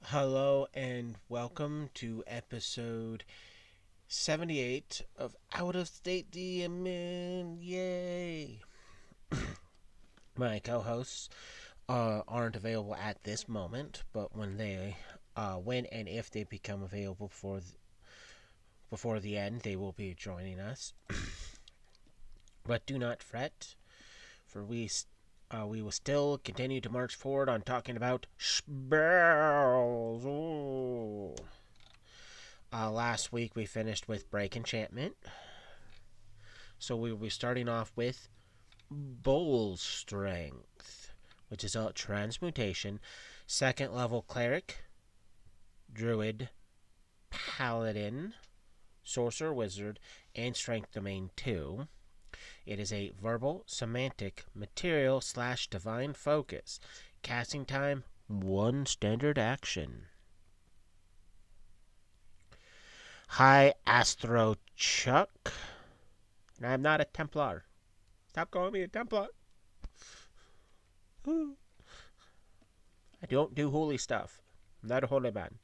Hello and welcome to episode 78 of Out of State DMing. Yay! My co hosts aren't available at this moment, but when and if they become available before the end, they will be joining us. But do not fret, for we will still continue to march forward on talking about spells. Ooh. Last week we finished with Break Enchantment. So we will be starting off with Bull Strength, which is a transmutation, second level cleric, druid, paladin, sorcerer wizard, and strength domain 2. It is a verbal, semantic, material / divine focus. Casting time 1 standard action. Hi, Astro Chuck. And I'm not a Templar. Stop calling me a Templar. I don't do holy stuff. I'm not a holy man.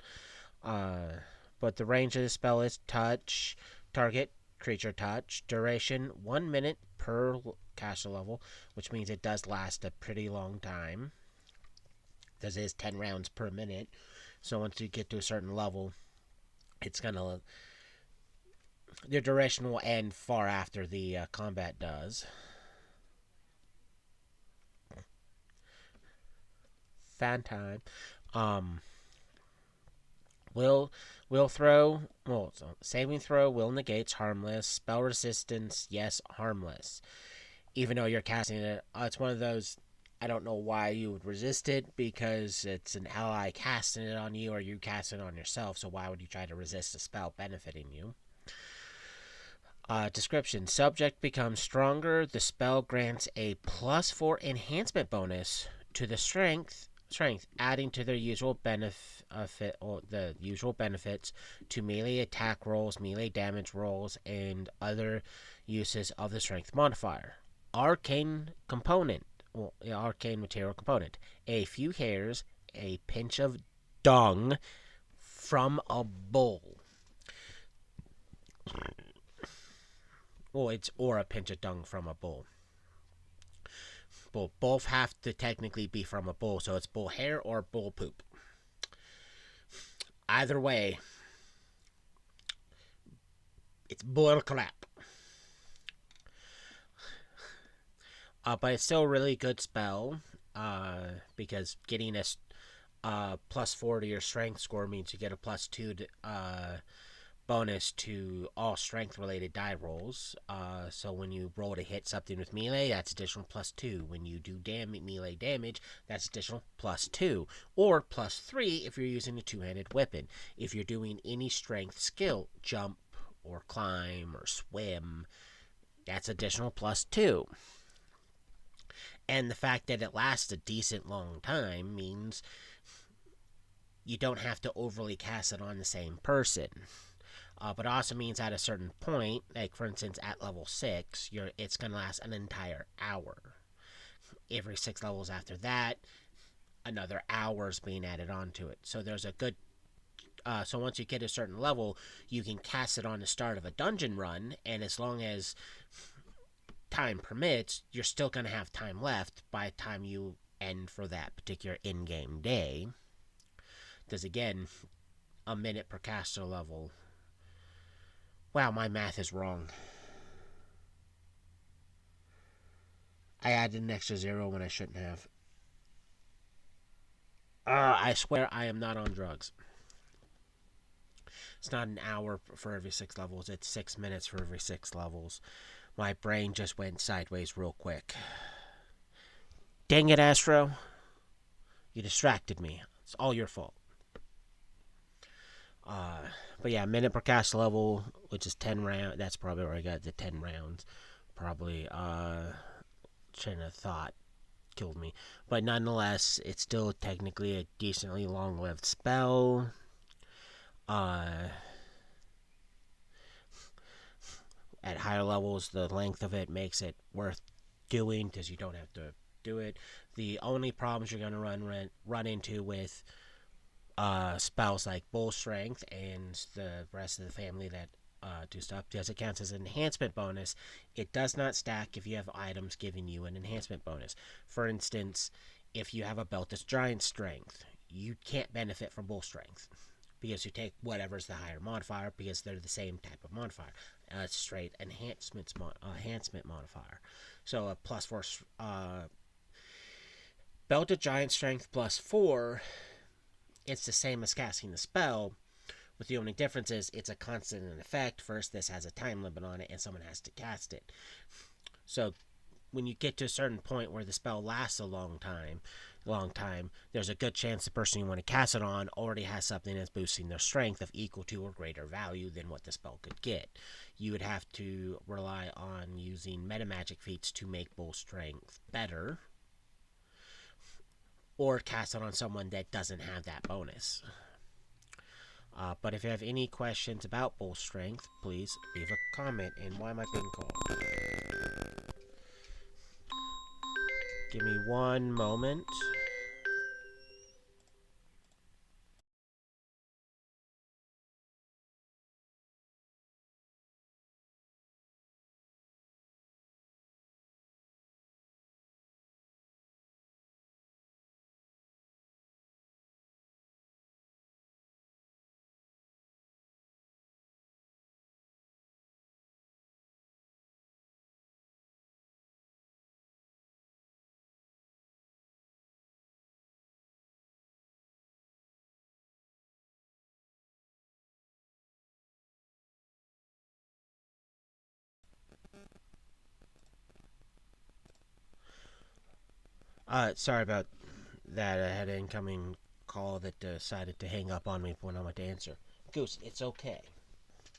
But the range of the spell is touch, target, creature touch, duration 1 minute per caster level, which means it does last a pretty long time. This is 10 rounds per minute. So once you get to a certain level, the duration will end far after the combat does. Fan time. Um, will throw. Well, so saving throw will negates harmless. Spell resistance, yes, harmless. Even though you're casting it, it's one of those. I don't know why you would resist it because it's an ally casting it on you or you casting it on yourself. So why would you try to resist a spell benefiting you? Description: Subject becomes stronger. The spell grants a +4 enhancement bonus to the strength, adding to their usual the usual benefits to melee attack rolls, melee damage rolls, and other uses of the strength modifier. Arcane component, arcane material component: a few hairs, a pinch of dung from a bull. Or a pinch of dung from a bull. Both have to technically be from a bull, so it's bull hair or bull poop. Either way, it's bull crap. But it's still a really good spell because getting a +4 to your strength score means you get a +2 bonus to all strength related die rolls. So when you roll to hit something with melee, that's additional +2. When you do melee damage, that's additional +2. Or +3 if you're using a two-handed weapon. If you're doing any strength skill, jump or climb or swim, that's additional +2. And the fact that it lasts a decent long time means you don't have to overly cast it on the same person. But also means at a certain point, like for instance at level 6, it's going to last an entire hour. Every 6 levels after that, another hour is being added onto it. So there's a good. So once you get a certain level, you can cast it on the start of a dungeon run, and as long as time permits, you're still going to have time left by the time you end for that particular in-game day. Because again, a minute per caster level. Wow, my math is wrong. I added an extra 0 when I shouldn't have. I swear I am not on drugs. It's not an hour for every 6 levels. It's 6 minutes for every 6 levels. My brain just went sideways real quick. Dang it, Astro. You distracted me. It's all your fault. But yeah, minute per cast level, which is 10 rounds. That's probably where I got the 10 rounds. Probably, train of thought killed me. But nonetheless, it's still technically a decently long-lived spell. At higher levels, the length of it makes it worth doing because you don't have to do it. The only problems you're going to run into with spells like Bull Strength and the rest of the family that do stuff, because it counts as an enhancement bonus. It does not stack if you have items giving you an enhancement bonus. For instance, if you have a belt that's Giant Strength, you can't benefit from Bull Strength because you take whatever's the higher modifier because they're the same type of modifier. Straight enhancement modifier. So a +4 belt of Giant Strength +4, it's the same as casting the spell, with the only difference is it's a constant in effect. First, this has a time limit on it, and someone has to cast it. So when you get to a certain point where the spell lasts a long time, there's a good chance the person you want to cast it on already has something that's boosting their strength of equal to or greater value than what the spell could get. You would have to rely on using meta magic feats to make Bull Strength better, or cast it on someone that doesn't have that bonus. But if you have any questions about Bull Strength, please leave a comment. And why am I being called? Give me one moment. Sorry about that. I had an incoming call that decided to hang up on me when I went to answer. Goose, it's okay.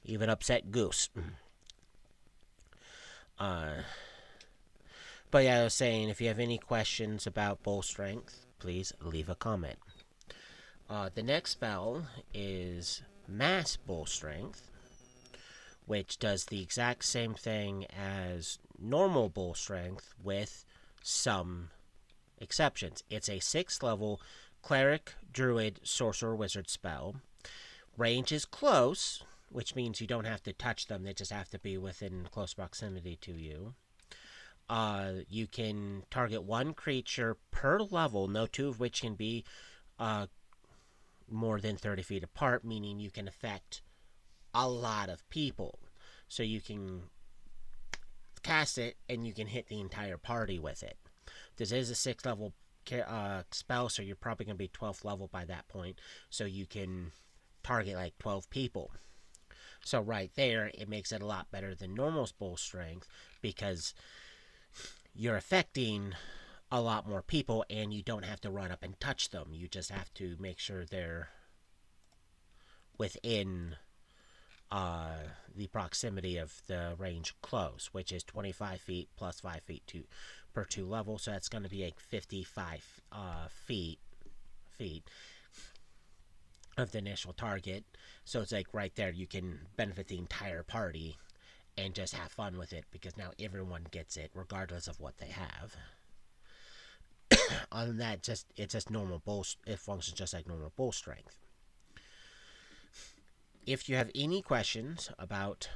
Even upset Goose. Uh, but yeah, I was saying, if you have any questions about Bull Strength, please leave a comment. The next spell is Mass Bull Strength, which does the exact same thing as normal Bull Strength with some exceptions. It's a 6th level cleric, druid, sorcerer, wizard spell. Range is close, which means you don't have to touch them, they just have to be within close proximity to you. You can target one creature per level, no two of which can be more than 30 feet apart, meaning you can affect a lot of people. So you can cast it and you can hit the entire party with it. This is a 6th level spell, so you're probably going to be 12th level by that point, so you can target like 12 people. So right there, it makes it a lot better than normal Bull Strength because you're affecting a lot more people and you don't have to run up and touch them. You just have to make sure they're within the proximity of the range close, which is 25 feet plus 5 feet per 2 levels. So that's going to be like 55 feet of the initial target. So it's like right there, you can benefit the entire party and just have fun with it because now everyone gets it regardless of what they have. Other than that, it's just normal Bull. It functions just like normal Bull Strength. If you have any questions about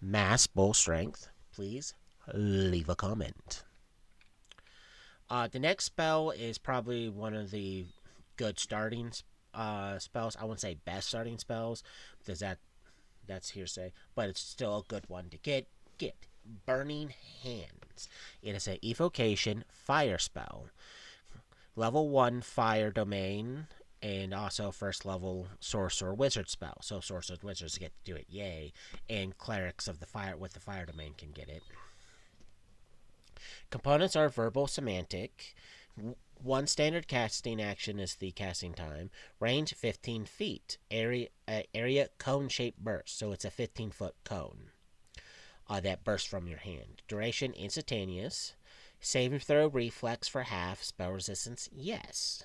Mass Bull Strength, please leave a comment. The next spell is probably one of the good starting spells. I wouldn't say best starting spells because that's hearsay, but it's still a good one to get. Burning Hands. It is an evocation fire spell. Level 1 fire domain, and also 1st level sorcerer wizard spell. So sorcerers wizards get to do it, yay. And clerics of the fire with the fire domain can get it. Components are verbal, semantic. One standard casting action is the casting time. Range 15 feet. Area cone-shaped burst. So it's a 15-foot cone that bursts from your hand. Duration instantaneous. Saving throw reflex for half. Spell resistance, yes.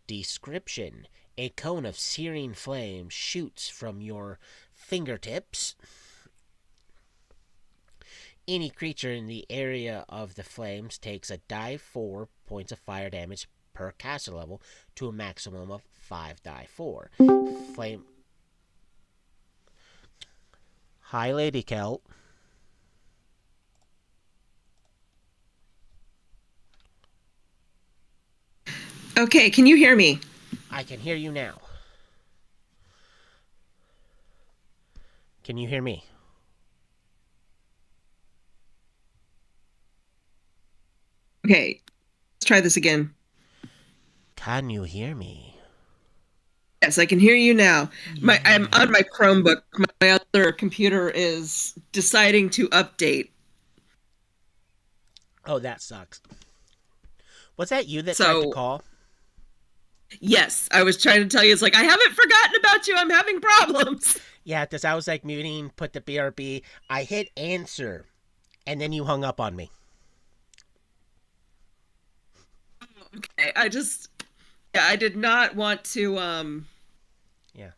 Description: a cone of searing flame shoots from your fingertips. Any creature in the area of the flames takes a die 4 points of fire damage per caster level to a maximum of 5 die 4. Flame. Hi, LadyCelt. Okay, can you hear me? I can hear you now. Can you hear me? Okay, let's try this again. Can you hear me? Yes, I can hear you now. I'm Yeah. on my Chromebook. My other computer is deciding to update. Oh, that sucks. Was that you that tried to So, call? yes, I was trying to tell you, it's like, I haven't forgotten about you. I'm having problems. Yeah, because I was like muting, put the BRB. I hit answer, and then you hung up on me. Okay, yeah, I did not want to, Yeah.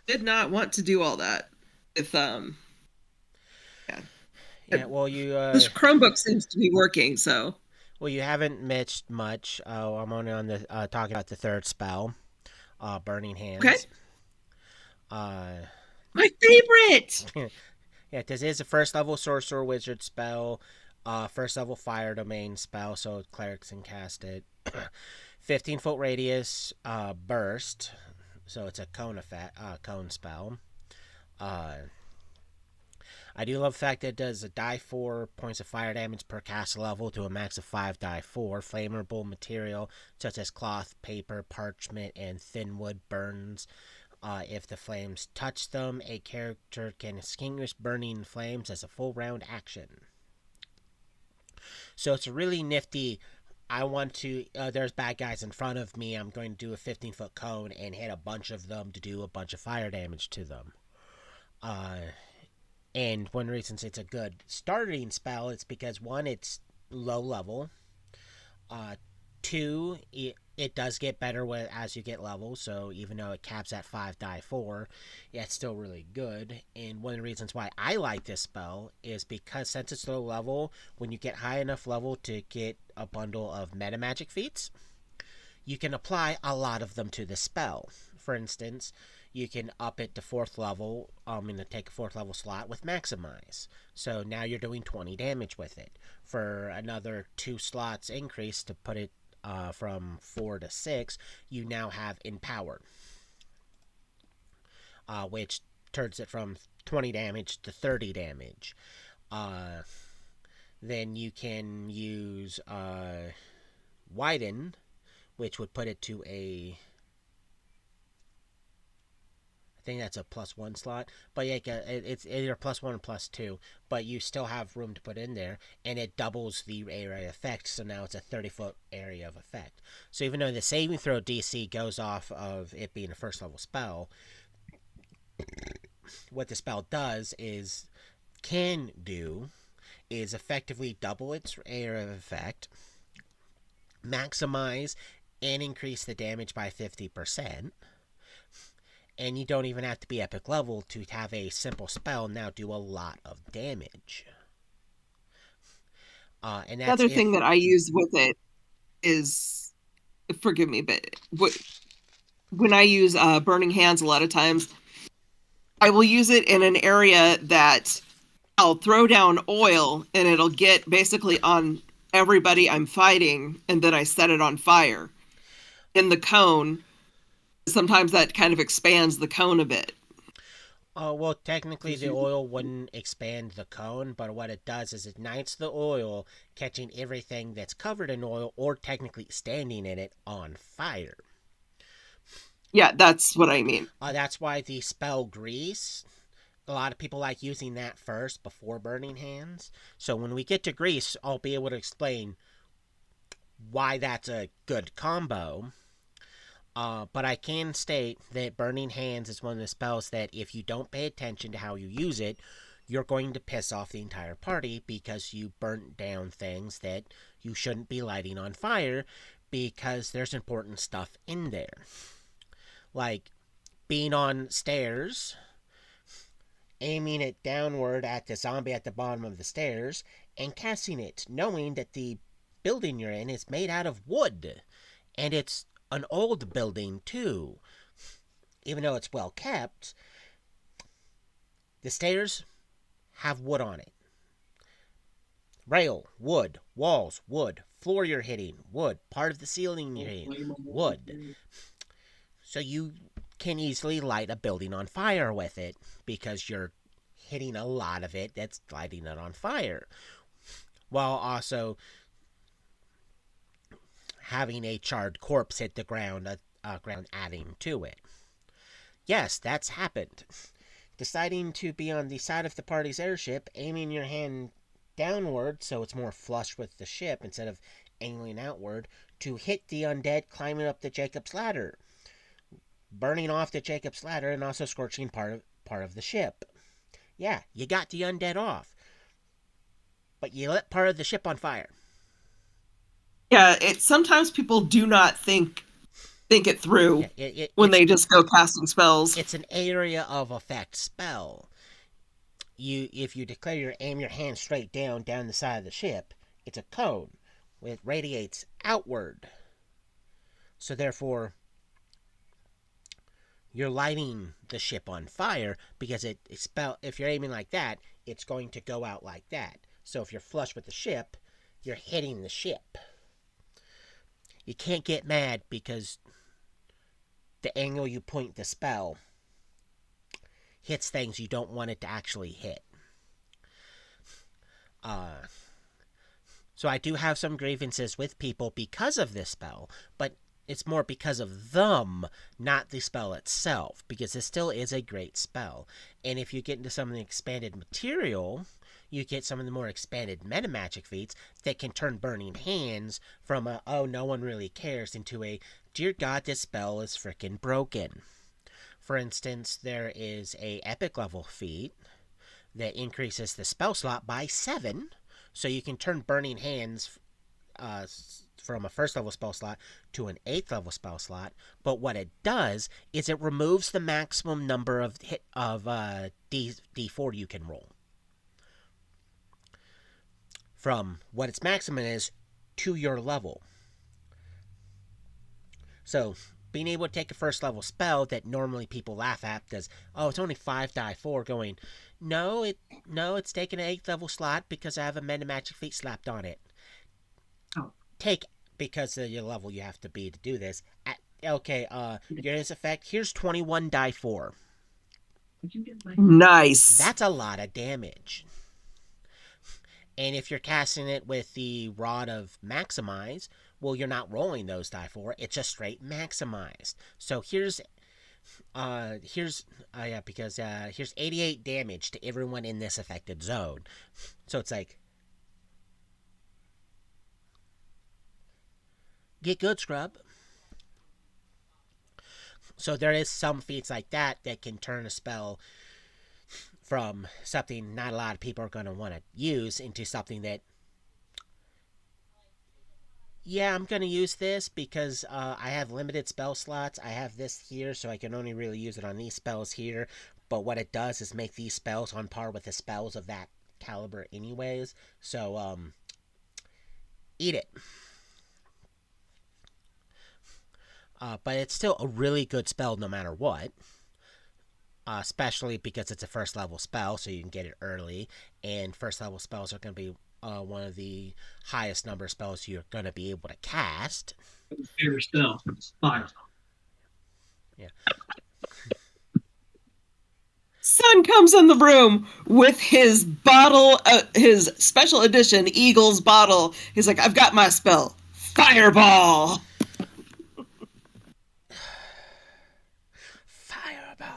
did not want to do all that with, yeah. Yeah, well, This Chromebook seems to be working, so. you haven't missed much. I'm only on the talking about the third spell, Burning Okay. Hands. Uh, My favorite! yeah, this is a first level sorcerer wizard spell, first level fire domain spell, so clerics can cast it. 15-foot radius, burst, so it's a cone effect, cone spell. Uh, I do love the fact that it does a die 4 points of fire damage per cast level to a max of 5 die 4. Flammable material such as cloth, paper, parchment, and thin wood burns. If the flames touch them, a character can extinguish burning flames as a full round action. So it's a really nifty. I want to. There's bad guys in front of me. I'm going to do a 15-foot cone and hit a bunch of them to do a bunch of fire damage to them. Uh, And one reason it's a good starting spell is because one, it's low level. Uh, two, it does get better as you get level. So even though it caps at 5 die 4, yeah, it's still really good. And one of the reasons why I like this spell is because since it's low level, when you get high enough level to get a bundle of meta magic feats, you can apply a lot of them to the spell. For instance, you can up it to fourth level, and take a fourth level slot with maximize. So now you're doing 20 damage with it. For another 2 slots increase to put it from 4 to 6, you now have empowered, which turns it from 20 damage to 30 damage. Uh, then you can use widen, which would put it to a, I think that's a +1 slot, but yeah, it's either +1 or +2. But you still have room to put in there, and it doubles the area effect. So now it's a 30-foot area of effect. So even though the saving throw DC goes off of it being a first level spell, what the spell does is can do is effectively double its area of effect, maximize, and increase the damage by 50%. And you don't even have to be epic level to have a simple spell now do a lot of damage. And The that's other thing if. that I use with it is, forgive me, but when I use Burning Hands, a lot of times I will use it in an area that I'll throw down oil and it'll get basically on everybody I'm fighting, and then I set it on fire in the cone. Sometimes that kind of expands the cone a bit. Well, technically, Just the use it. oil wouldn't expand the cone, but what it does is it ignites the oil, catching everything that's covered in oil or technically standing in it on fire. Yeah, that's what I mean. That's why the spell grease, a lot of people like using that first before burning hands. So when we get to grease, I'll be able to explain why that's a good combo. But I can state that Burning Hands is one of the spells that if you don't pay attention to how you use it, you're going to piss off the entire party because you burnt down things that you shouldn't be lighting on fire because there's important stuff in there. Like being on stairs, aiming it downward at the zombie at the bottom of the stairs, and casting it, knowing that the building you're in is made out of wood. And it's an old building, too. Even though it's well kept, the stairs have wood on it. Rail, wood. Walls, wood. Floor you're hitting, wood. Part of the ceiling you're hitting, wood. So you can easily light a building on fire with it because you're hitting a lot of it that's lighting it on fire. While also having a charred corpse hit the ground, ground adding to it. Yes, that's happened. Deciding to be on the side of the party's airship, aiming your hand downward so it's more flush with the ship instead of angling outward, to hit the undead climbing up the Jacob's ladder, burning off the Jacob's ladder and also scorching part of the ship. Yeah, you got the undead off, but you lit part of the ship on fire. Yeah, sometimes people do not think it through when they just go casting spells. It's an area of effect spell. If you declare your aim your hand straight down the side of the ship, it's a cone. It radiates outward. So therefore, you're lighting the ship on fire because if you're aiming like that, it's going to go out like that. So if you're flush with the ship, you're hitting the ship. You can't get mad because the angle you point the spell hits things you don't want it to actually hit. So I do have some grievances with people because of this spell, but it's more because of them, not the spell itself, because it still is a great spell. And if you get into some of the expanded material, you get some of the more expanded meta magic feats that can turn Burning Hands from a, oh, no one really cares, into a, dear God, this spell is frickin' broken. For instance, there is a epic level feat that increases the spell slot by 7, so you can turn Burning Hands from a first level spell slot to an 8th level spell slot. But what it does is it removes the maximum number of D4 you can roll from what its maximum is to your level. So being able to take a first level spell that normally people laugh at because, oh, it's only 5 die 4, going, no, it's taking an 8th level slot because I have a meta magic feat slapped on it. Oh. Take, because of your level you have to be to do this. Your this effect, here's 21 die 4. Nice. That's a lot of damage. And if you're casting it with the Rod of Maximize, well, you're not rolling those die 4. It's just straight maximized. So here's 88 damage to everyone in this affected zone. So it's like, get good, scrub. So there is some feats like that can turn a spell from something not a lot of people are going to want to use into something that, yeah, I'm going to use this because I have limited spell slots. I have this here, so I can only really use it on these spells here. But what it does is make these spells on par with the spells of that caliber anyways. So, eat it. But it's still a really good spell no matter what. Especially because it's a first level spell, so you can get it early. And first level spells are going to be one of the highest number of spells you're going to be able to cast. Favorite spell, fire. Yeah. Son comes in the room with his bottle, his special edition Eagles bottle. He's like, I've got my spell. Fireball! Fireball!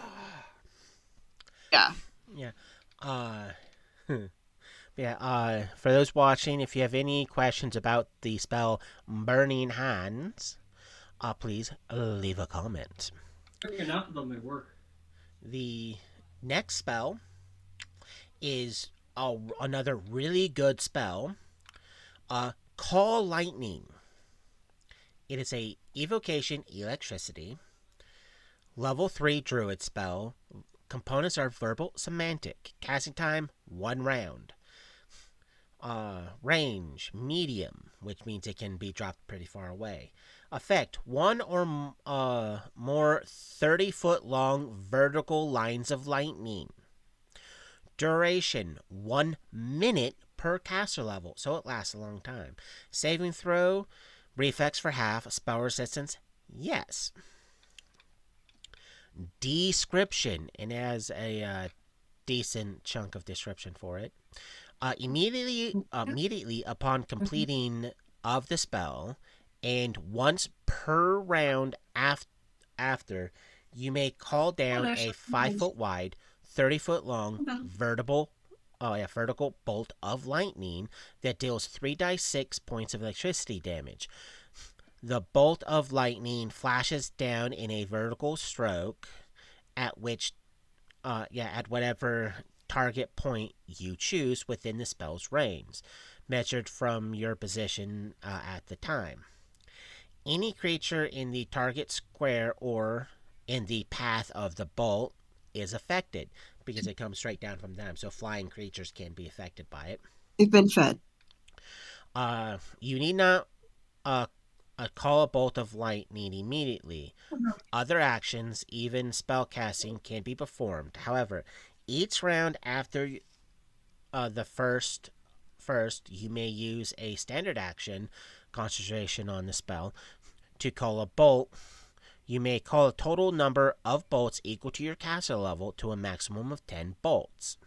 Yeah. Yeah. For those watching, if you have any questions about the spell Burning Hands, please leave a comment. Enough of them may work. The next spell is another really good spell. Call Lightning. It is a evocation electricity. Level 3 druid spell. Components are verbal semantic. Casting time 1 round. Range, medium, which means it can be dropped pretty far away. Effect, one or more 30-foot long vertical lines of lightning. Duration, 1 minute per caster level, so it lasts a long time. Saving throw, reflex for half, spell resistance, yes. Description, and it has a decent chunk of description for it. Immediately upon completing of the spell, and once per round after, you may call down a 5-foot wide, 30-foot long vertical bolt of lightning that deals 3d6 points of electricity damage. The bolt of lightning flashes down in a vertical stroke at whatever target point you choose within the spell's range, measured from your position at the time. Any creature in the target square or in the path of the bolt is affected because it comes straight down from them. So flying creatures can be affected by it. They've been fed. You need not call a bolt of lightning immediately. Other actions, even spell casting, can be performed. However, each round after the first, you may use a standard action, concentration on the spell, to call a bolt. You may call a total number of bolts equal to your caster level to a maximum of 10 bolts.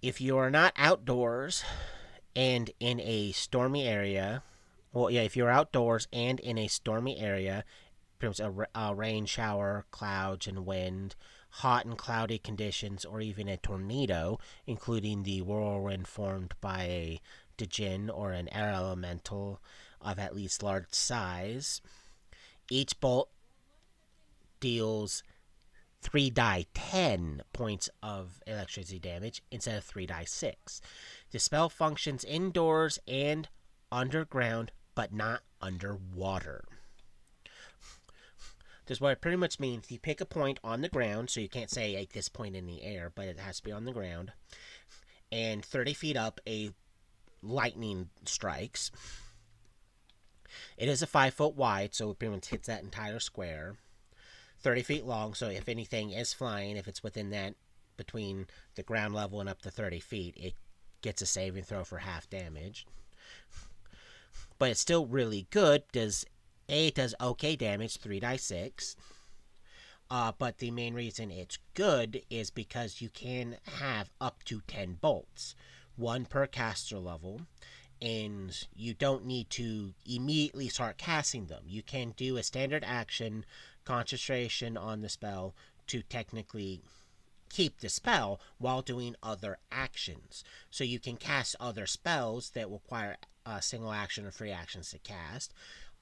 If you are not outdoors and in a stormy area, if you're outdoors and in a stormy area, pretty much a rain shower, clouds and wind, hot and cloudy conditions, or even a tornado, including the whirlwind formed by a djinn or an air elemental of at least large size, each bolt deals 3d10 points of electricity damage instead of 3d6. The spell functions indoors and underground, but not underwater. This is what it pretty much means. You pick a point on the ground, so you can't say like this point in the air, but it has to be on the ground. And 30 feet up, a lightning strikes. It is a 5-foot wide, so it pretty much hits that entire square. 30 feet long, so if anything is flying, if it's within that, between the ground level and up to 30 feet, it gets a saving throw for half damage. But it's still really good. It does okay damage, 3d6. But the main reason it's good is because you can have up to 10 bolts, 1 per caster level, and you don't need to immediately start casting them. You can do a standard action, concentration on the spell, to technically keep the spell while doing other actions. So you can cast other spells that require a single action or free actions to cast,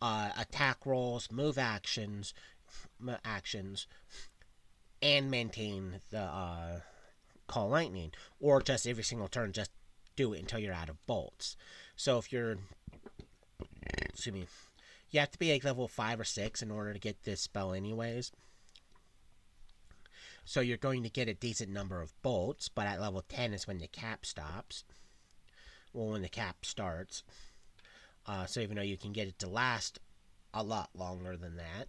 attack rolls, move actions, and maintain the call lightning, or just every single turn, just do it until you're out of bolts. So if you're, you have to be like level 5 or 6 in order to get this spell anyways. So you're going to get a decent number of bolts, but at level 10 is when the cap stops. Well, when the cap starts. So even though you can get it to last a lot longer than that,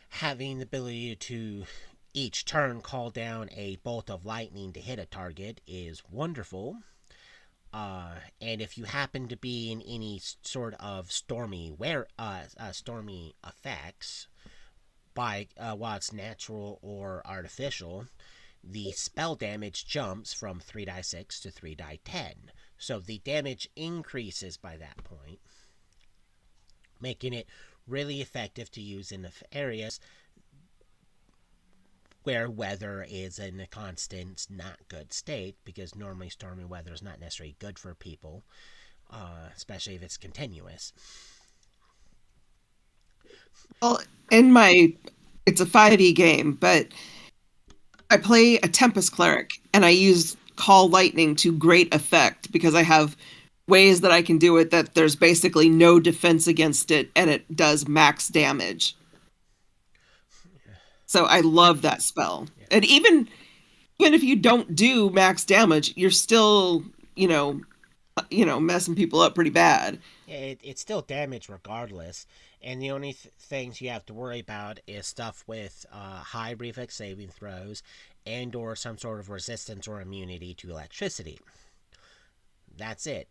having the ability to each turn call down a bolt of lightning to hit a target is wonderful. And if you happen to be in any sort of stormy effects, by while it's natural or artificial, the spell damage jumps from 3d6 to 3d10. So the damage increases by that point, making it really effective to use in areas where weather is in a constant, not good state, because normally stormy weather is not necessarily good for people, especially if it's continuous. Well, it's a 5e game, but I play a Tempest Cleric, and I use Call Lightning to great effect because I have ways that I can do it that there's basically no defense against it, and it does max damage. So I love that spell. Yeah. And even if you don't do max damage, you're still, messing people up pretty bad. It's still damage regardless, and the only things you have to worry about is stuff with high reflex saving throws and or some sort of resistance or immunity to electricity. That's it.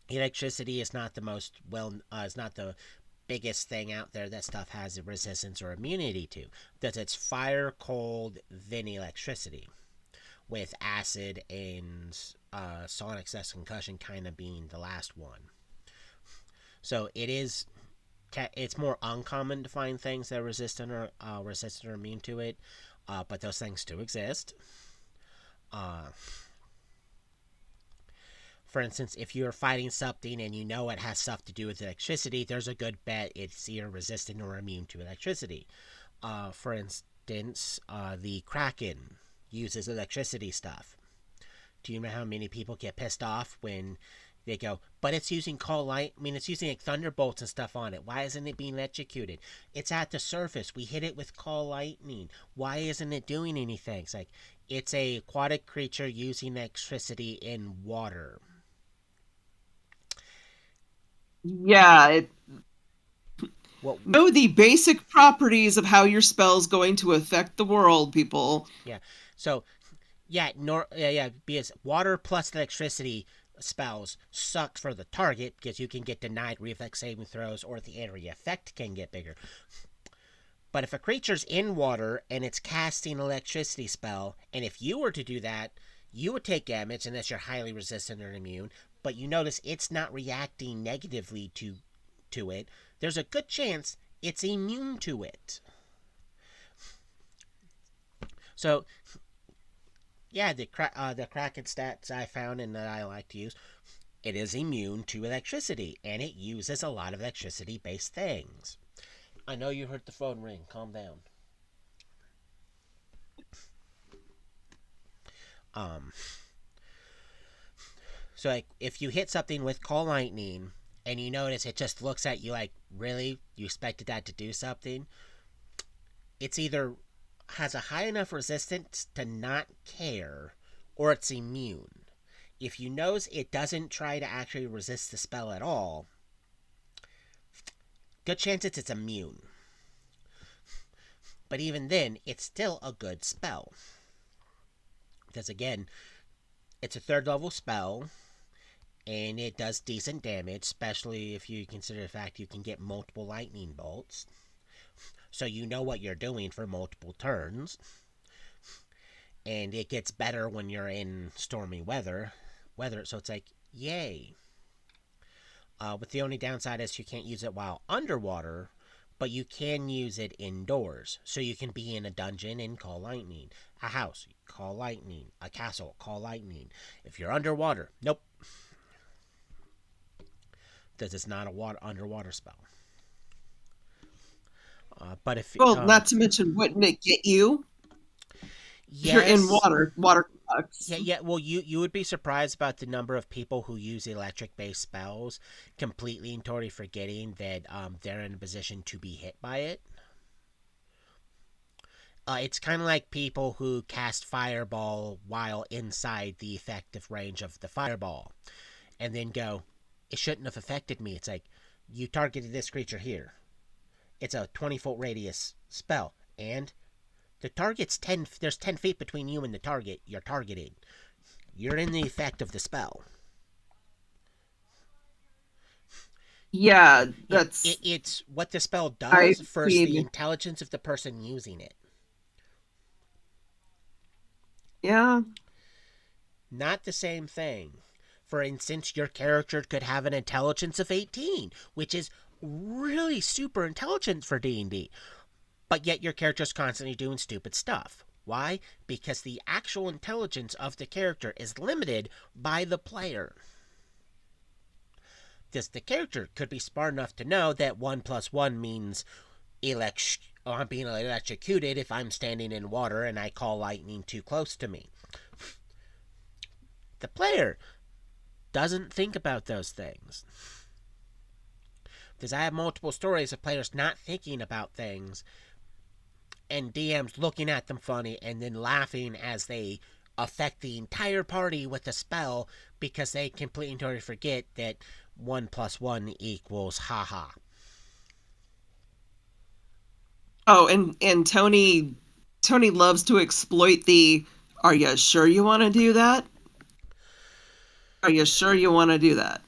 Electricity is not the is not the biggest thing out there that stuff has a resistance or immunity to. Because it's fire, cold, then electricity, with acid and sonic cess concussion kind of being the last one. So it's more uncommon to find things that are resistant or immune to it, but those things do exist. Uh, for instance, if you're fighting something and you know it has stuff to do with electricity, there's a good bet it's either resistant or immune to electricity. For instance, the Kraken uses electricity stuff. Do you know how many people get pissed off when they go, but it's using cold light? I mean, it's using like thunderbolts and stuff on it. Why isn't it being electrocuted? It's at the surface. We hit it with cold lightning. Why isn't it doing anything? It's like, it's a aquatic creature using electricity in water. Yeah, Well, know the basic properties of how your spell's going to affect the world, people. yeah. So, because water plus electricity spells suck for the target because you can get denied reflex saving throws or the area effect can get bigger. But if a creature's in water and it's casting an electricity spell, and if you were to do that, you would take damage unless you're highly resistant or immune. But you notice it's not reacting negatively to it. There's a good chance it's immune to it. So, yeah, the Kraken stats I found and that I like to use, it is immune to electricity, and it uses a lot of electricity-based things. I know you heard the phone ring. Calm down. Um, so like if you hit something with call lightning and you notice it just looks at you like, really? You expected that to do something? It's either has a high enough resistance to not care, or it's immune. If you notice it doesn't try to actually resist the spell at all, good chances it's immune. But even then, it's still a good spell. Because again, it's a third level spell, and it does decent damage, especially if you consider the fact you can get multiple lightning bolts. So you know what you're doing for multiple turns. And it gets better when you're in stormy weather. So it's like, yay. But the only downside is you can't use it while underwater, but you can use it indoors. So you can be in a dungeon and call lightning. A house, call lightning. A castle, call lightning. If you're underwater, nope. Because it's not a underwater spell. But if not to mention, wouldn't it get you? Yes. If you're in water sucks. Yeah. Well, you would be surprised about the number of people who use electric-based spells completely and totally forgetting that they're in a position to be hit by it. It's kind of like people who cast Fireball while inside the effective range of the Fireball, and then go, "It shouldn't have affected me." It's like, you targeted this creature here. It's a 20-foot radius spell, and the target's 10. There's 10 feet between you and the target you're targeting. You're in the effect of the spell. Yeah, that's. It's what the spell does versus the intelligence of the person using it. Yeah. Not the same thing. For instance, your character could have an intelligence of 18, which is really super intelligent for D&D. But yet your character's constantly doing stupid stuff. Why? Because the actual intelligence of the character is limited by the player. Because the character could be smart enough to know that 1 + 1 means I'm being electrocuted if I'm standing in water and I call lightning too close to me. The player doesn't think about those things. Because I have multiple stories of players not thinking about things and DM's looking at them funny and then laughing as they affect the entire party with the spell because they completely and totally forget that 1 + 1 equals haha. Oh, and Tony loves to exploit the, are you sure you want to do that? Are you sure you want to do that?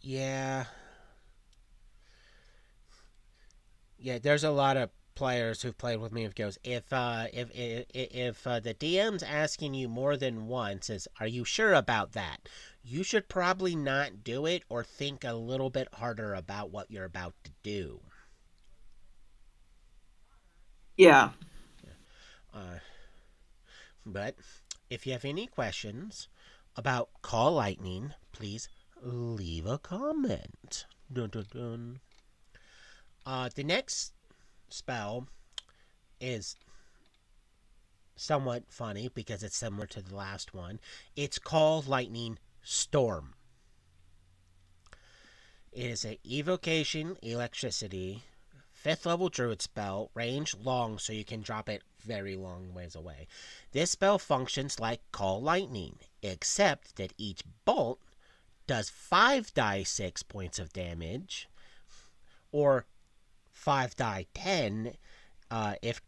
Yeah. Yeah, there's a lot of players who've played with me who goes, if the DM's asking you more than once is, are you sure about that? You should probably not do it or think a little bit harder about what you're about to do. Yeah. Uh, but if you have any questions about Call Lightning, please leave a comment. Dun, dun, dun. The next spell is somewhat funny because it's similar to the last one. It's Call Lightning Storm. It is an evocation electricity 5th level druid spell, range long so you can drop it very long ways away. This spell functions like Call Lightning, except that each bolt does 5 die 6 points of damage, or 5 die 10 if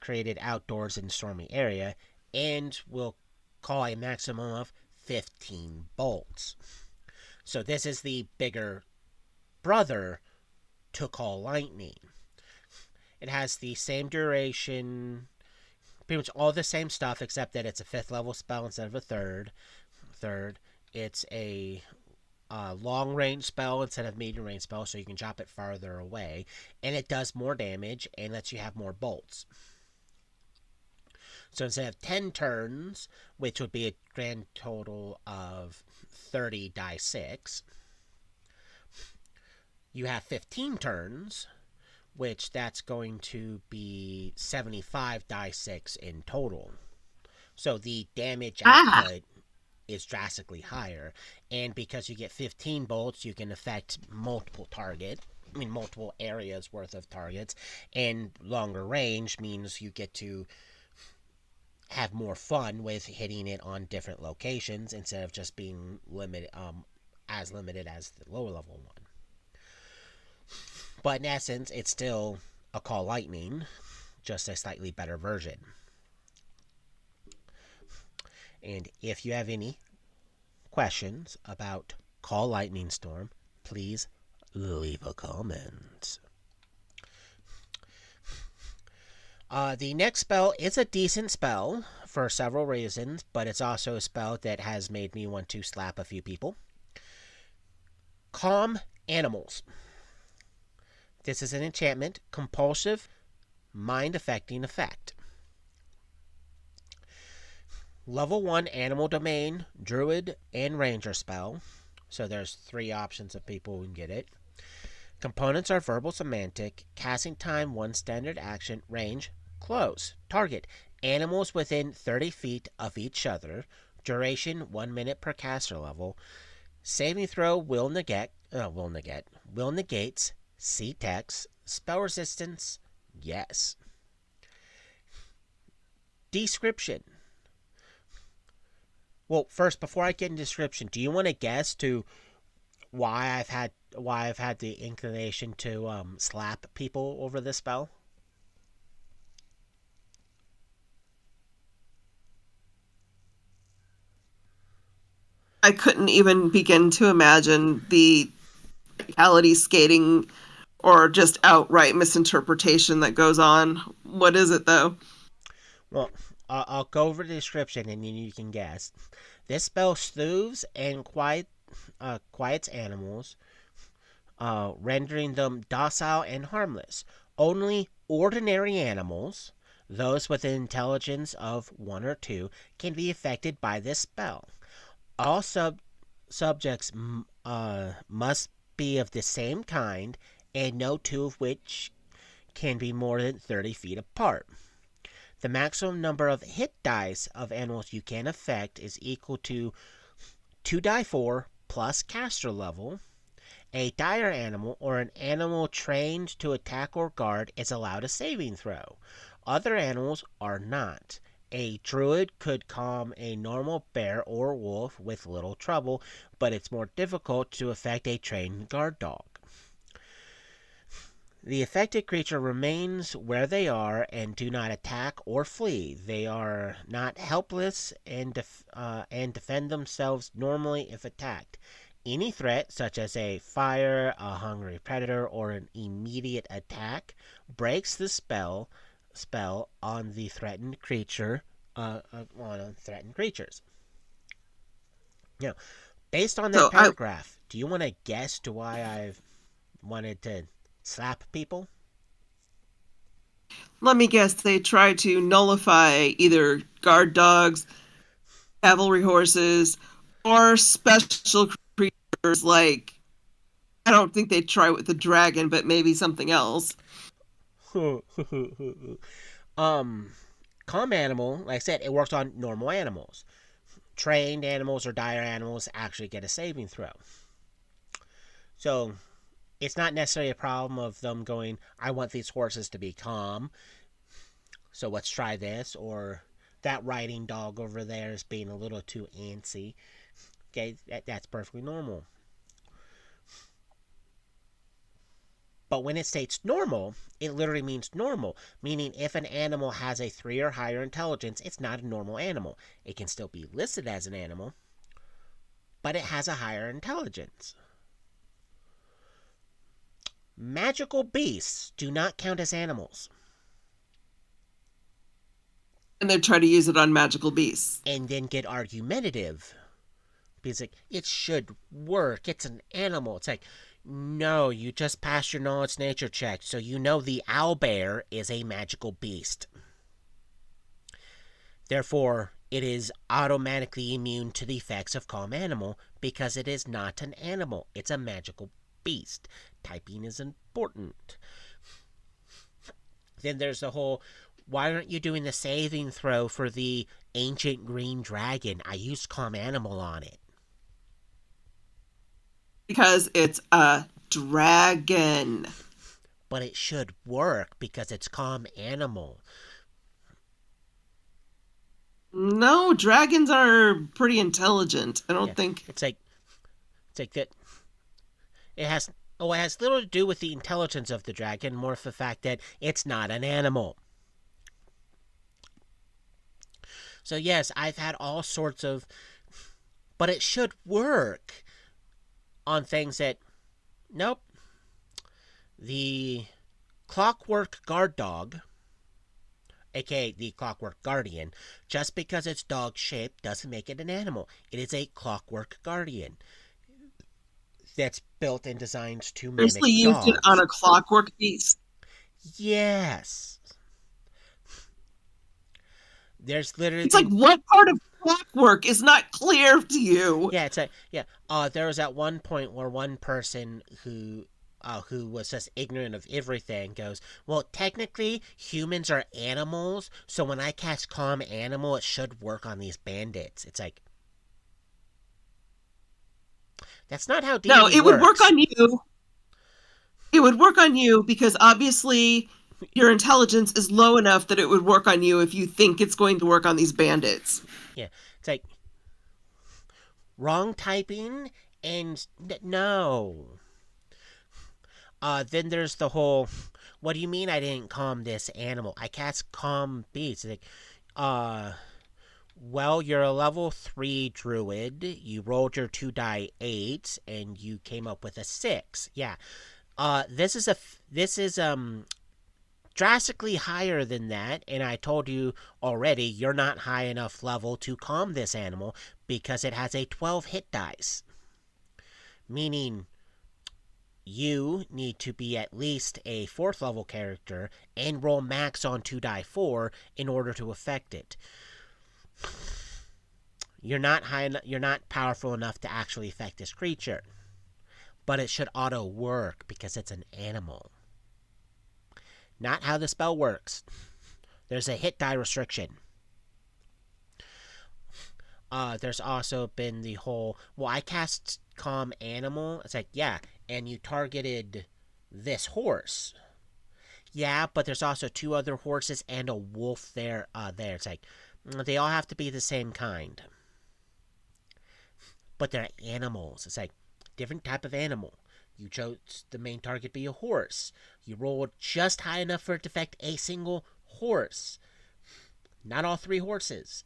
created outdoors in a stormy area, and will call a maximum of 15 bolts. So this is the bigger brother to Call Lightning. It has the same duration, pretty much all the same stuff, except that it's a 5th level spell instead of a third. It's a long range spell instead of medium range spell, so you can drop it farther away, and it does more damage and lets you have more bolts. So instead of 10 turns, which would be a grand total of 30 die 6, you have 15 turns, which that's going to be 75 die 6 in total. So the damage output is drastically higher, and because you get 15 bolts, you can affect multiple areas worth of targets, and longer range means you get to have more fun with hitting it on different locations instead of just being limited as the lower level one. But in essence, it's still a Call Lightning, just a slightly better version. And if you have any questions about Call Lightning Storm, please leave a comment. The next spell is a decent spell for several reasons, but it's also a spell that has made me want to slap a few people. Calm Animals. This is an enchantment, compulsive, mind-affecting effect. Level 1 Animal Domain, Druid, and Ranger spell. So there's 3 options of people who can get it. Components are verbal semantic. Casting time 1 standard action. Range close. Target animals within 30 feet of each other. Duration 1 minute per caster level. Saving throw will negates. See text. Spell resistance, yes. Description. Well, first, before I get into description, do you want to guess to why I've had the inclination to slap people over this spell? I couldn't even begin to imagine the reality skating or just outright misinterpretation that goes on. What is it, though? Well, I'll go over the description and then you can guess. This spell soothes and quiets animals, rendering them docile and harmless. Only ordinary animals, those with an intelligence of 1 or 2, can be affected by this spell. All subjects must be of the same kind, and no 2 of which can be more than 30 feet apart. The maximum number of hit dice of animals you can affect is equal to 2 die 4 plus caster level, A dire animal or an animal trained to attack or guard is allowed a saving throw. Other animals are not. A druid could calm a normal bear or wolf with little trouble, but it's more difficult to affect a trained guard dog. The affected creature remains where they are and do not attack or flee. They are not helpless and defend themselves normally if attacked. Any threat, such as a fire, a hungry predator, or an immediate attack, breaks the spell on the threatened creature. On threatened creatures. Now, based on that So paragraph, do you want to guess to why I've wanted to slap people? let me guess, they try to nullify either guard dogs, cavalry horses, or special creatures like, I don't think they'd try with the dragon, but maybe something else. Calm animal, like I said, it works on normal animals. Trained animals or dire animals actually get a saving throw. So it's not necessarily a problem of them going, I want these horses to be calm, so let's try this, or that riding dog over there is being a little too antsy. Okay, that's perfectly normal. But when it states normal, it literally means normal, meaning if an animal has a 3 or higher intelligence, it's not a normal animal. It can still be listed as an animal, but it has a higher intelligence. Magical beasts do not count as animals. And they try to use it on magical beasts. And then get argumentative. Because like, it should work. It's an animal. It's like, no, you just passed your knowledge nature check, so you know the owlbear is a magical beast. Therefore, it is automatically immune to the effects of calm animal because it is not an animal. It's a magical beast. Typing is important. Then there's the whole, why aren't you doing the saving throw for the ancient green dragon? I used calm animal on it. Because it's a dragon. But it should work because it's calm animal. No, dragons are pretty intelligent. I don't think it's like that. It has little to do with the intelligence of the dragon, more of the fact that it's not an animal. So yes, I've had all sorts of, but it should work on things that, nope. The clockwork guard dog, aka the clockwork guardian, just because it's dog shaped doesn't make it an animal. It is a clockwork guardian that's built and designed to mimic seriously dogs. used it on a clockwork beast. Yes. There's literally. It's like, what part of clockwork is not clear to you? Yeah, it's there was at one point where one person who was just ignorant of everything goes, well, technically humans are animals, so when I cast calm animal, it should work on these bandits. It's like, that's not how D&D works. No, it would work on you. It would work on you because obviously your intelligence is low enough that it would work on you if you think it's going to work on these bandits. Yeah, it's like, wrong typing and no. Then there's the whole, what do you mean I didn't calm this animal? I cast calm beast. Like, well, you're a level 3 druid. You rolled your 2 die 8, and you came up with a 6. Yeah. This is drastically higher than that, and I told you already you're not high enough level to calm this animal because it has a 12 hit dice. Meaning, you need to be at least a 4th level character and roll max on 2 die 4 in order to affect it. You're not powerful enough to actually affect this creature. But it should auto work because it's an animal. Not how the spell works. There's a hit die restriction. There's also been the whole, well, I cast calm animal. It's like, yeah, and you targeted this horse. Yeah, but there's also 2 other horses and a wolf there. It's like, they all have to be the same kind. But they're animals. It's like, different type of animal. You chose the main target be a horse. You rolled just high enough for it to affect a single horse. Not all 3 horses.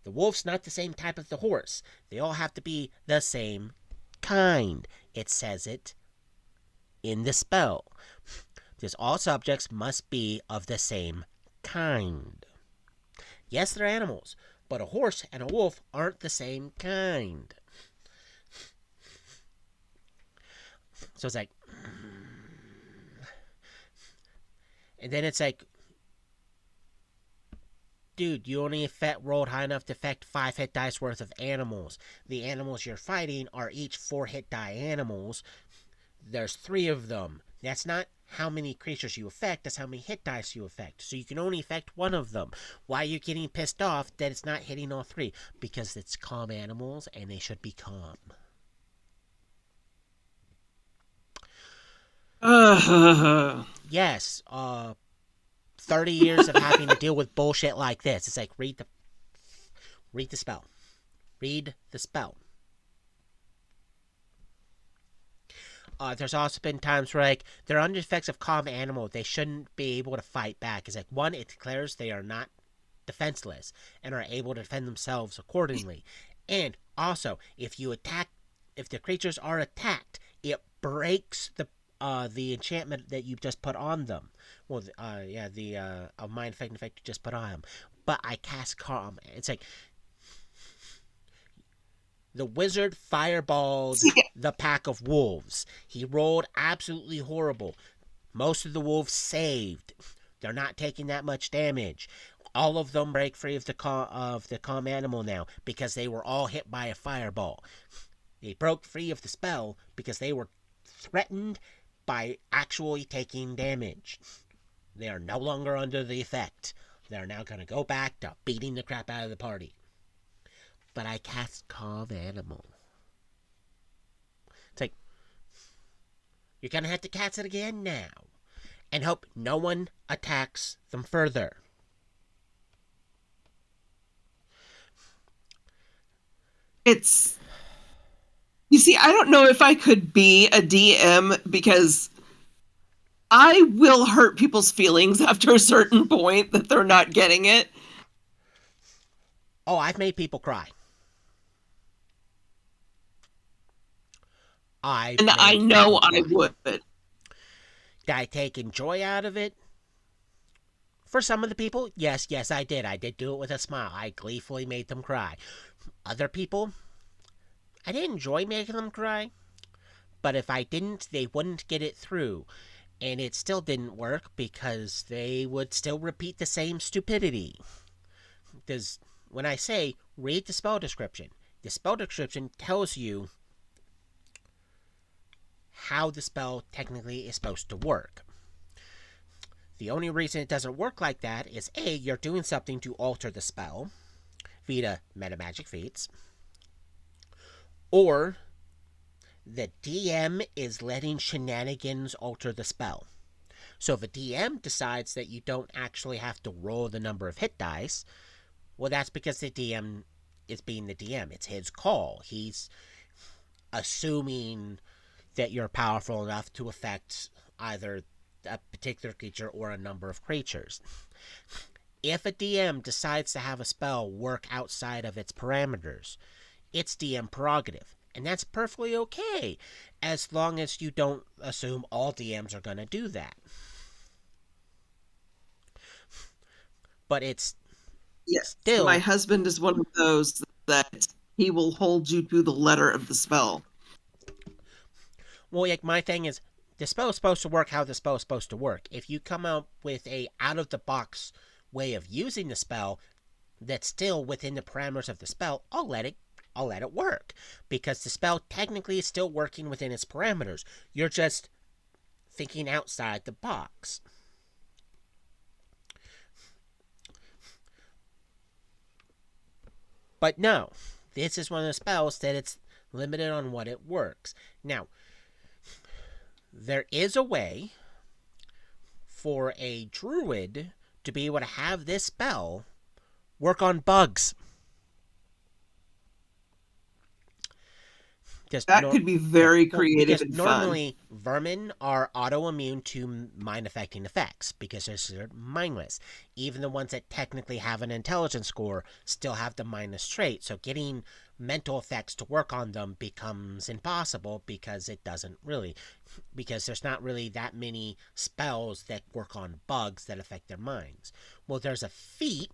The wolf's not the same type of the horse. They all have to be the same kind. It says it in the spell. Because all subjects must be of the same kind. Yes, they're animals, but a horse and a wolf aren't the same kind. So it's like, and then it's like, dude, you only rolled high enough to affect 5 hit dice worth of animals. The animals you're fighting are each 4 hit die animals. There's 3 of them. That's not how many creatures you affect, that's how many hit dice you affect. So you can only affect 1 of them. Why are you getting pissed off that it's not hitting all 3? Because it's calm animals and they should be calm. Yes, 30 years of having to deal with bullshit like this. It's like, read the spell. Read the spell. There's also been times where, like, they're under effects of calm animal. They shouldn't be able to fight back. It's like, 1, it declares they are not defenseless and are able to defend themselves accordingly. And also, if the creatures are attacked, it breaks the enchantment that you just put on them. Well, the mind effect you just put on them. But I cast calm. It's like, the wizard fireballed the pack of wolves. He rolled absolutely horrible. Most of the wolves saved. They're not taking that much damage. All of them break free of the calm animal now because they were all hit by a fireball. They broke free of the spell because they were threatened by actually taking damage. They are no longer under the effect. They're now going to go back to beating the crap out of the party. But I cast calm animal. It's like, you're going to have to cast it again now. And hope no one attacks them further. You see, I don't know if I could be a DM because I will hurt people's feelings after a certain point that they're not getting it. Oh, I've made people cry. I know I would. Did I take joy out of it? For some of the people, yes, I did. I did do it with a smile. I gleefully made them cry. Other people, I didn't enjoy making them cry. But if I didn't, they wouldn't get it through. And it still didn't work because they would still repeat the same stupidity. Because when I say read the spell description tells you how the spell technically is supposed to work. The only reason it doesn't work like that is A, you're doing something to alter the spell via metamagic feats, or the DM is letting shenanigans alter the spell. So if a DM decides that you don't actually have to roll the number of hit dice, well, that's because the DM is being the DM. It's his call. He's assuming that you're powerful enough to affect either a particular creature or a number of creatures. If a DM decides to have a spell work outside of its parameters, it's DM prerogative. And that's perfectly okay, as long as you don't assume all DMs are going to do that. But it's still... My husband is one of those that he will hold you to the letter of the spell. Well, like, my thing is, the spell is supposed to work how the spell is supposed to work. If you come out with a out-of-the-box way of using the spell that's still within the parameters of the spell, I'll let it work. Because the spell technically is still working within its parameters. You're just thinking outside the box. But no, this is one of the spells that it's Limited on what it works. Now, there is a way for a druid to be able to have this spell work on bugs. That could be very creative and fun. Normally, vermin are autoimmune to mind-affecting effects because they're considered mindless. Even the ones that technically have an intelligence score still have the mindless trait, so getting mental effects to work on them becomes impossible because there's not really that many spells that work on bugs that affect their minds. Well, there's a feat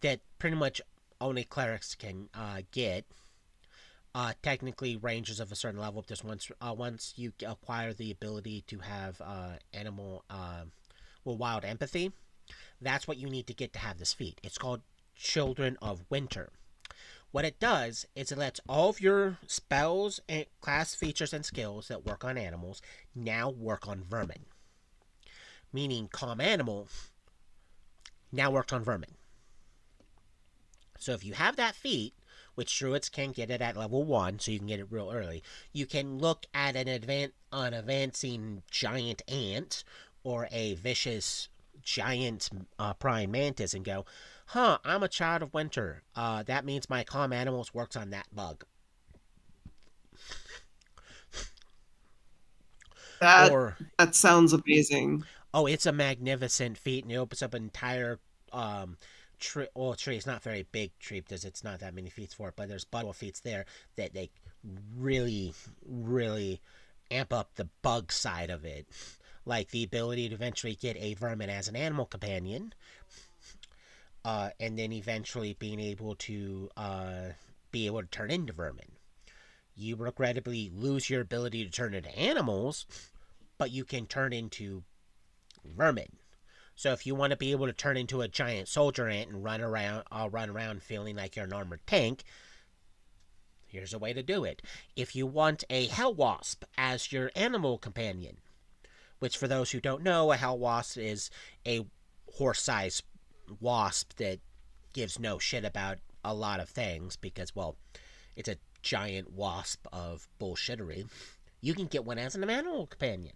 that pretty much only clerics can get. Technically, rangers of a certain level. Just once you acquire the ability to have wild empathy, that's what you need to get to have this feat. It's called Children of Winter. What it does is it lets all of your spells and class features and skills that work on animals now work on vermin. Meaning, calm animal now works on vermin. So if you have that feat, which druids can get it at level 1, so you can get it real early, you can look at an advancing giant ant or a vicious giant praying mantis and go, I'm a child of winter. That means my calm animals works on that bug. That sounds amazing. Oh, it's a magnificent feat, and it opens up an entire tree. It's not very big tree because it's not that many feats for it, but there's bundle feats there that they really, really amp up the bug side of it. Like the ability to eventually get a vermin as an animal companion, and then eventually being able to turn into vermin. You regrettably lose your ability to turn into animals, but you can turn into vermin. So if you want to be able to turn into a giant soldier ant and run around feeling like you're an armored tank, here's a way to do it. If you want a hell wasp as your animal companion, which for those who don't know, a hell wasp is a horse-sized wasp that gives no shit about a lot of things because, well, it's a giant wasp of bullshittery. You can get one as an animal companion.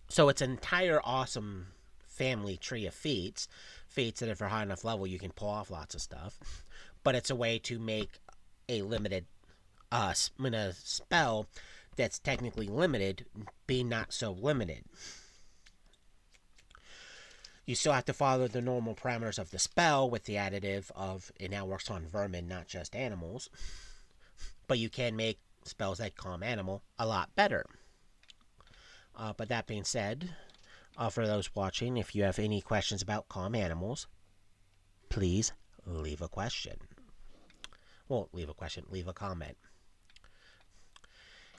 So it's an entire awesome family tree of feats that if you're high enough level you can pull off lots of stuff. But it's a way to make a limited spell that's technically limited be not so limited. You still have to follow the normal parameters of the spell with the additive of it now works on vermin, not just animals. But you can make spells like Calm Animal a lot better. But that being said, for those watching, if you have any questions about Calm Animals, please leave a question. Well, leave a comment.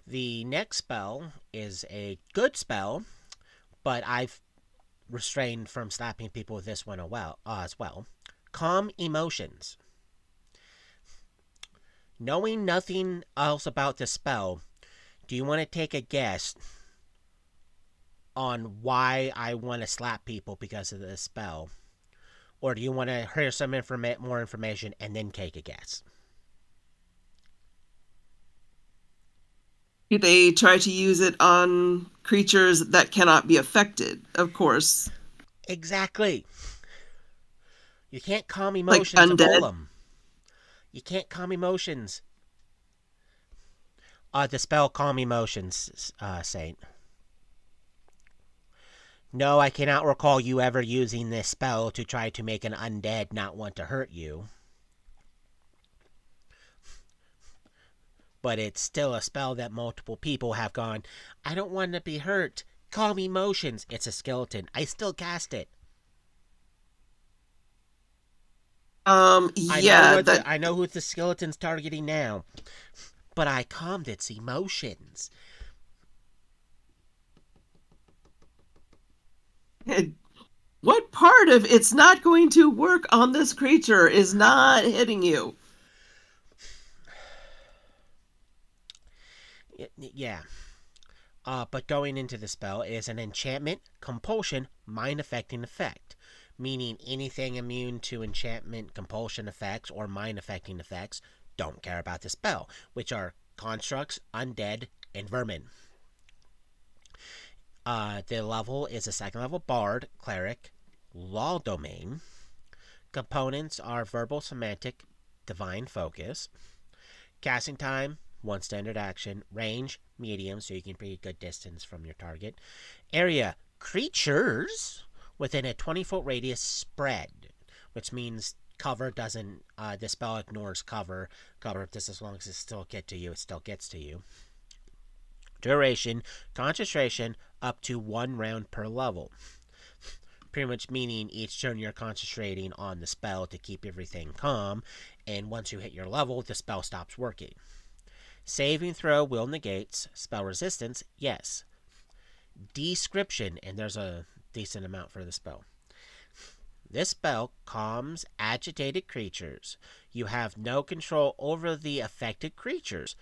The next spell is a good spell, but I've restrained from slapping people with this one as well. Calm Emotions. Knowing nothing else about the spell, do you want to take a guess on why I want to slap people because of this spell? Or do you want to hear some more information and then take a guess? They try to use it on creatures that cannot be affected, of course. Exactly. You can't calm emotions like undead. A golem. You can't calm emotions. The spell Calm Emotions, Saint. No, I cannot recall you ever using this spell to try to make an undead not want to hurt you. But it's still a spell that multiple people have gone, I don't want to be hurt. Calm Emotions. It's a skeleton. I still cast it. Yeah. I know who the skeleton's targeting now. But I calmed its emotions. What part of it's not going to work on this creature is not hitting you? Yeah. But going into the spell, it is an enchantment, compulsion, mind-affecting effect. meaning anything immune to enchantment, compulsion effects, or mind-affecting effects. Don't care about the spell, which are constructs, undead, and vermin. The level is a second level bard, cleric, law domain. Components are verbal, semantic, divine focus. Casting time, 1 standard action. Range, medium, so you can be a good distance from your target. Area, creatures within a 20-foot radius spread, which means cover doesn't, the spell ignores cover. Cover, just as long as it still gets to you, it still gets to you. Duration, concentration, up to 1 round per level. Pretty much meaning each turn you're concentrating on the spell to keep everything calm, and once you hit your level, the spell stops working. Saving throw will negates. Spell resistance, yes. Description, and there's a decent amount for the spell. This spell calms agitated creatures. You have no control over the affected creatures,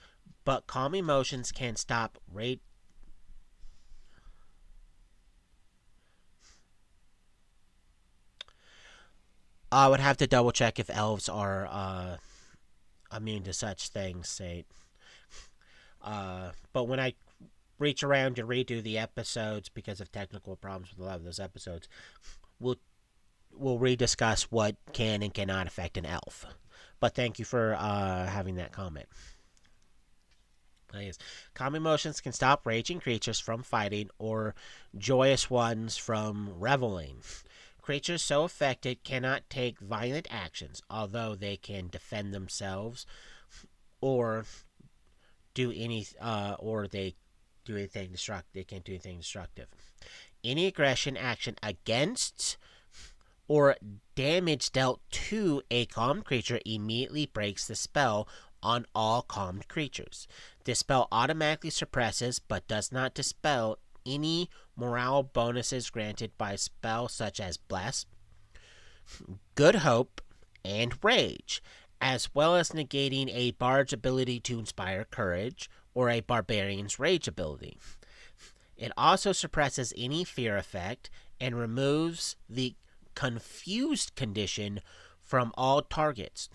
but calm emotions can stop rage. I would have to double check if elves are immune to such things, say. But when I reach around to redo the episodes because of technical problems with a lot of those episodes, we'll rediscuss what can and cannot affect an elf. But thank you for having that comment. Calm emotions can stop raging creatures from fighting or joyous ones from reveling. Creatures so affected cannot take violent actions, although they can defend themselves or do any or they do anything destructive. They can't do anything destructive. Any aggression action against or damage dealt to a calmed creature immediately breaks the spell on all calmed creatures. This spell automatically suppresses but does not dispel any morale bonuses granted by spells such as Bless, Good Hope, and Rage, as well as negating a bard's ability to inspire courage or a barbarian's rage ability. It also suppresses any fear effect and removes the confused condition from all targets.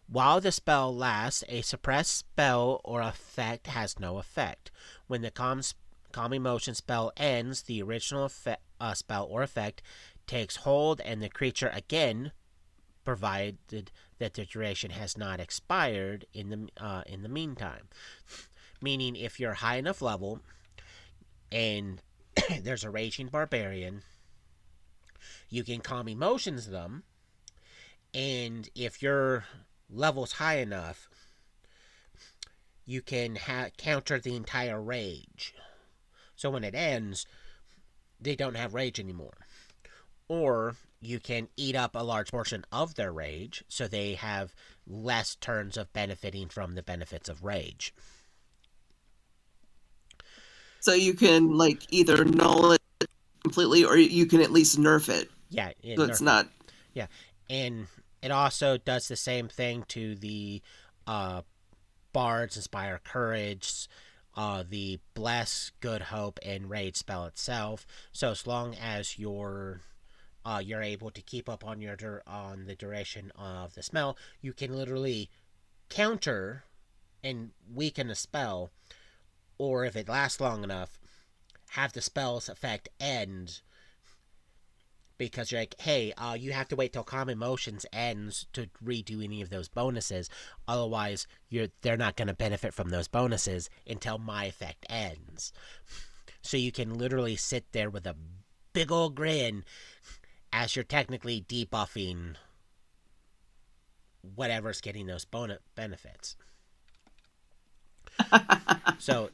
While the spell lasts, a suppressed spell or effect has no effect. When the calm emotion spell ends, the original spell or effect takes hold and the creature again, provided that the duration has not expired in the meantime. Meaning, if you're high enough level and there's a raging barbarian, you can calm emotions them, and if your level's high enough, you can counter the entire rage. So when it ends, they don't have rage anymore. Or you can eat up a large portion of their rage, so they have less turns of benefiting from the benefits of rage. So you can like either null it completely, or you can at least nerf it. Yeah, so it's not. Yeah, and it also does the same thing to the Bards, Inspire Courage, the Bless, Good Hope, and Rage spell itself. So as long as you're able to keep up on on the duration of the spell, you can literally counter and weaken a spell, or if it lasts long enough, have the spell's effect end, because you're like, hey, you have to wait till Calm Emotions ends to redo any of those bonuses. Otherwise, they're not going to benefit from those bonuses until my effect ends. So you can literally sit there with a big old grin as you're technically debuffing whatever's getting those benefits. So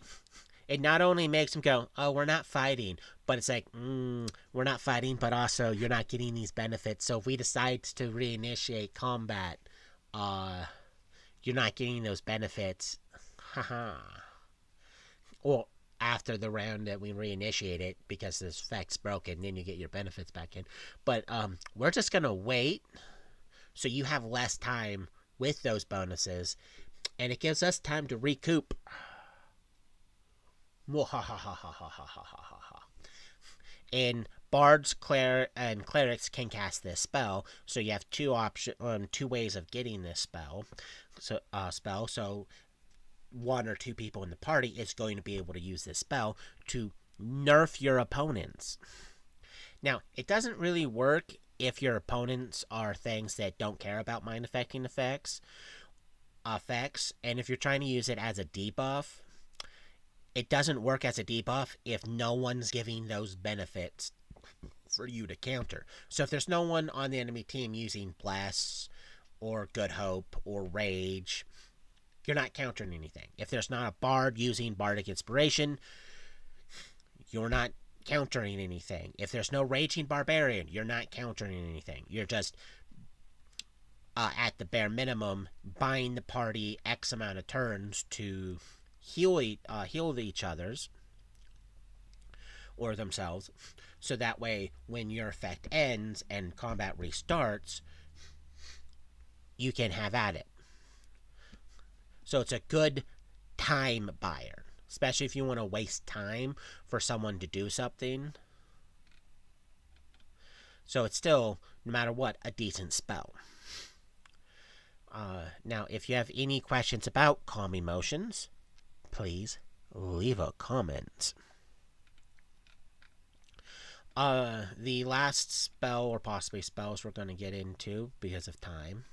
it not only makes them go, oh, we're not fighting, but it's like, we're not fighting, but also you're not getting these benefits. So if we decide to reinitiate combat, you're not getting those benefits. Haha. Or after the round that we reinitiate it, because this effect's broken, then you get your benefits back in. But we're just going to wait so you have less time with those bonuses, and it gives us time to recoup. And bards, and clerics can cast this spell, so you have two ways of getting this spell. So one or two people in the party is going to be able to use this spell to nerf your opponents. Now, it doesn't really work if your opponents are things that don't care about mind affecting effects, and if you're trying to use it as a debuff, it doesn't work as a debuff if no one's giving those benefits for you to counter. So if there's no one on the enemy team using Bless or Good Hope or Rage, you're not countering anything. If there's not a bard using Bardic Inspiration, you're not countering anything. If there's no Raging Barbarian, you're not countering anything. You're just, at the bare minimum, buying the party X amount of turns to heal each other's or themselves, so that way when your effect ends and combat restarts, you can have at it. So it's a good time buyer, especially if you want to waste time for someone to do something. So it's still, no matter what, a decent spell. Now, if you have any questions about Calm Emotions, please leave a comment. The last spell, or possibly spells we're going to get into because of time,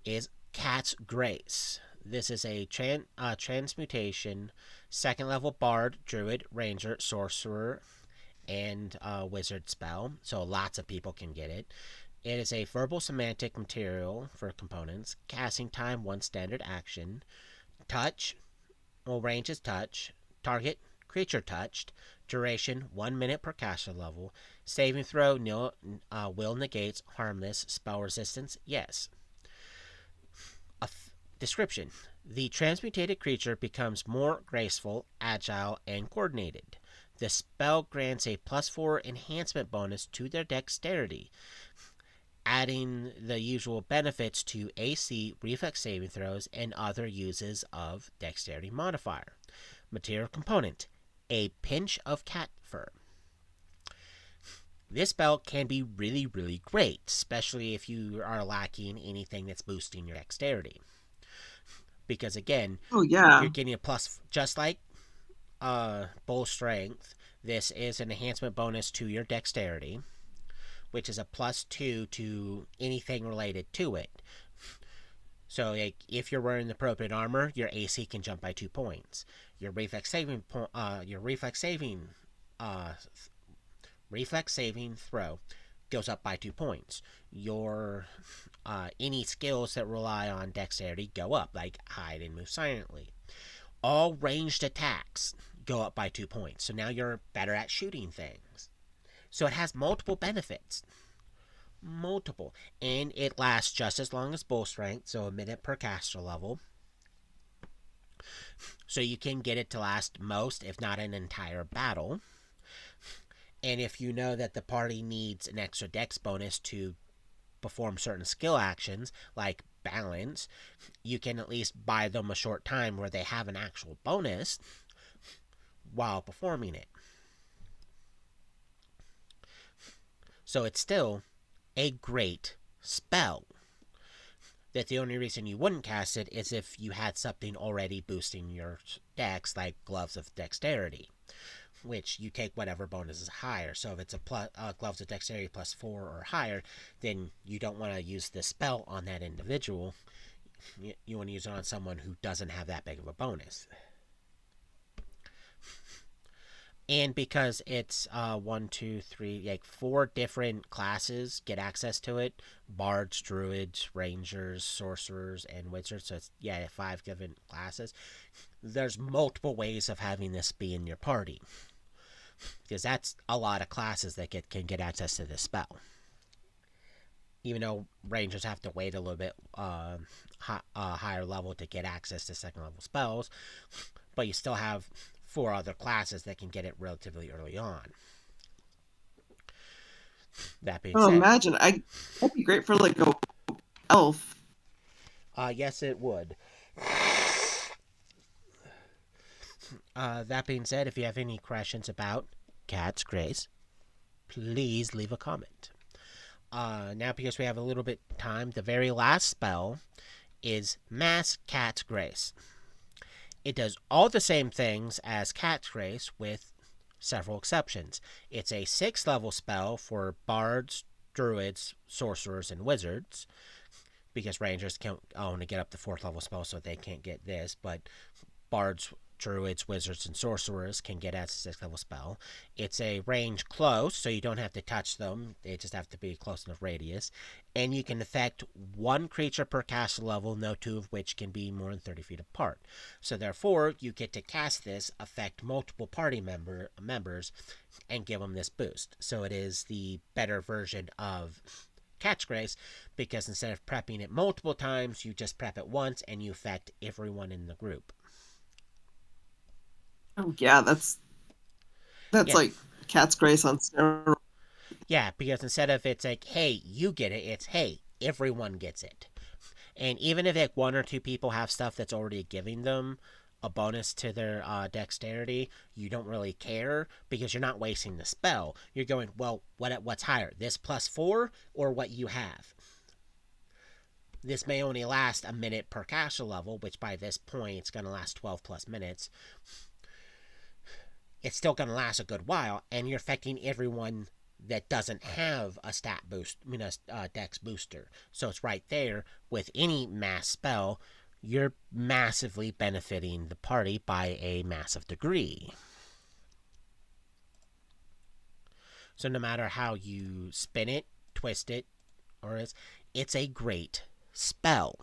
is Cat's Grace. This is a transmutation, second level bard, druid, ranger, sorcerer, and wizard spell. So lots of people can get it. It is a verbal semantic material for components. Casting time, 1 standard action. Touch, range is touch. Target, creature touched. Duration, 1 minute per caster level. Saving throw, will negates, harmless. Spell resistance, yes. Description: the transmutated creature becomes more graceful, agile, and coordinated. The spell grants a +4 enhancement bonus to their dexterity, adding the usual benefits to AC, reflex saving throws, and other uses of dexterity modifier. Material component: a pinch of cat fur. This spell can be really, really great, especially if you are lacking anything that's boosting your dexterity. Because again, you're getting a plus, just like bull strength. This is an enhancement bonus to your dexterity, which is a +2 to anything related to it. So, like, if you're wearing the appropriate armor, your AC can jump by 2 points. Your reflex saving throw goes up by 2 points. Your any skills that rely on dexterity go up, like hide and move silently. All ranged attacks go up by 2 points. So now you're better at shooting things. So it has multiple benefits. Multiple. And it lasts just as long as bull strength, so a minute per caster level. So you can get it to last most, if not an entire battle. And if you know that the party needs an extra dex bonus to perform certain skill actions, like balance, you can at least buy them a short time where they have an actual bonus while performing it. So it's still a great spell. That the only reason you wouldn't cast it is if you had something already boosting your dex, like Gloves of Dexterity, which you take whatever bonus is higher. So if it's a Gloves of Dexterity +4 or higher, then you don't want to use this spell on that individual. You want to use it on someone who doesn't have that big of a bonus. And because it's 4 different classes get access to it: bards, druids, rangers, sorcerers, and wizards. So it's 5 different classes. There's multiple ways of having this be in your party, because that's a lot of classes that can get access to this spell. Even though rangers have to wait a little bit higher level to get access to second level spells, but you still have 4 other classes that can get it relatively early on. That being said, imagine that'd be great for like a elf. Yes, it would. That being said, if you have any questions about Cat's Grace, please leave a comment. Now, because we have a little bit time, the very last spell is Mass Cat's Grace. It does all the same things as Cat's Grace with several exceptions. It's a 6th level spell for bards, druids, sorcerers, and wizards, because rangers can't only get up to 4th level spells, so they can't get this, but bards, druids, wizards, and sorcerers can get as a 6th level spell. It's a range close, so you don't have to touch them. They just have to be close enough radius. And you can affect 1 creature per caster level, no 2 of which can be more than 30 feet apart. So therefore, you get to cast this, affect multiple party members, and give them this boost. So it is the better version of Cat's Grace, because instead of prepping it multiple times, you just prep it once and you affect everyone in the group. Oh yeah, that's Yeah. like Cat's Grace on steroids. Yeah, because instead of it's like, hey, you get it, it's hey, everyone gets it. And even if like 1 or 2 people have stuff that's already giving them a bonus to their dexterity, you don't really care, because you're not wasting the spell. You're going, well, what's higher, this +4 or what you have? This may only last a minute per caster level, which by this point it's going to last 12 plus minutes. It's still going to last a good while, and you're affecting everyone that doesn't have a stat boost, a dex booster. So it's right there. With any mass spell, you're massively benefiting the party by a massive degree. So no matter how you spin it, twist it, or it's a great spell.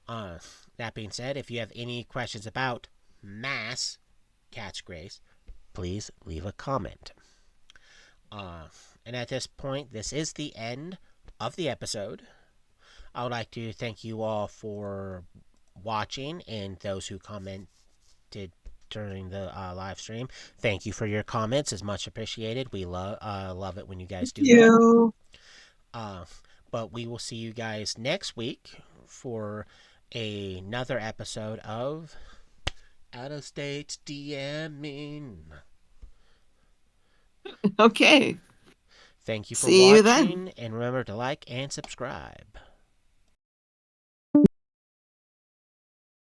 That being said, if you have any questions about Mass Cat's Grace, please leave a comment. And at this point, this is the end of the episode. I would like to thank you all for watching, and those who commented during the live stream. Thank you for your comments. It's much appreciated. We love it when you guys do that. But we will see you guys next week for another episode of Out of State DMing. Okay. Thank you for See you watching, then. and remember to like and subscribe.